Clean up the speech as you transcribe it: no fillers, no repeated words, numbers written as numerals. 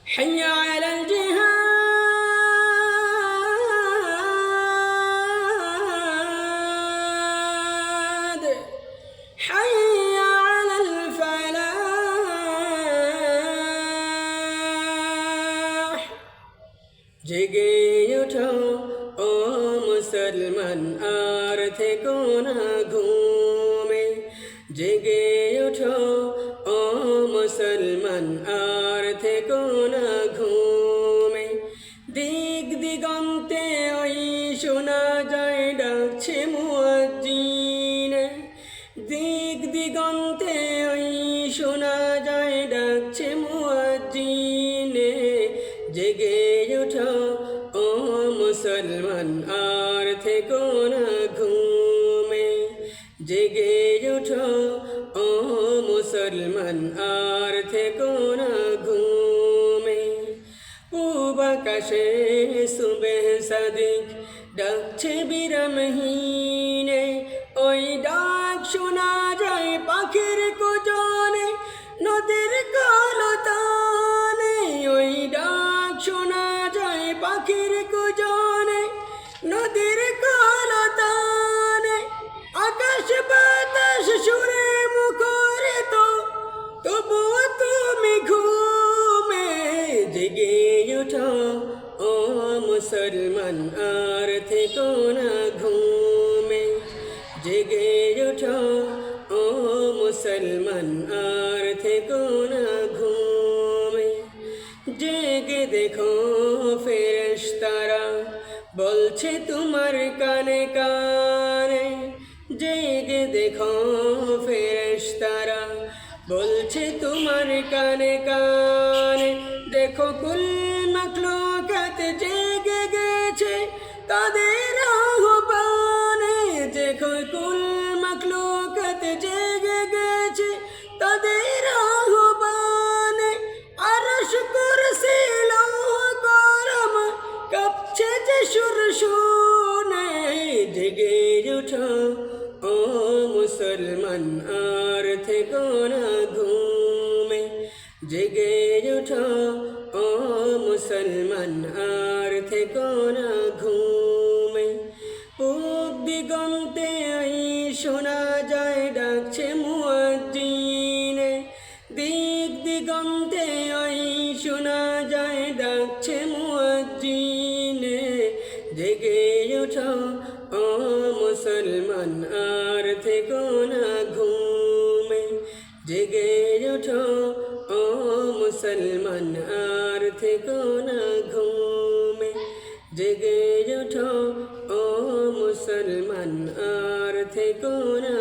حي على الجهاد حي على الفلاح জেগে ওঠো ও মুসলমান আর থেকো না ঘুমে জেগে ওঠো ও মুসলমান আর থেকো না ঘুমে দিক দিগন্তে ওই শোনা যায় ডাকছে মুয়াজ্জিন দিক দিগন্তে ওই শোনা যায় ডাকছে মুয়াজ্জিন জেগে ওঠো ও মুসলমান আর থেকো না ঘুমে জেগে ওঠো ও মুসলমান আর থেকো না ঘুমে পূব আকাশে সুবেহ সাদিক ডাকছে বিরামহীনে ওই ডাক শোনা যায় পাখির কুজনে নদীর কলতানে ওই ডাক শোনা যায় পাখির কুজনে নদীর কলতানে আকাশ বাতাস সুরে মুখরিত তবুও তুমি ঘুমে জেগে ওঠো ও মুসলমান আর থেকো না ঘুমে জেগে ওঠো ও মুসলমান আর থেকো না ঘুমে জেগে দেখো ফেরেশতারা বলছে তোমার কানে কানে জেগে দেখো ফেরেশতারা বলছে তোমার কানে কানে দেখো কুল মাখলুকাত জেগে গেছে তাদের আহ্বানে দেখো কুল মাখলুকাত জেগে গেছে তাদের আহ্বানে আরশ কুরসি লৌহ কলম কাঁপছে যে সুর শুনে জেগে ওঠো ও মুসলমান আর থেকো না ঘুমে জেগে ওঠো ও মুসলমান আর থেকো না ঘুমে পূব দিগন্তে ওই শোনা যায় ডাকছে মুয়াজ্জিন দিক দিগন্তে ওই শোনা যায় ডাকছে মুয়াজ্জিন জেগে ওঠো ও মুসলমান আর থেকো না ঘুমে জেগে ওঠো ও মুসলমান আর থেকো না ঘুমে জেগে ওঠো ও মুসলমান আর থেকো না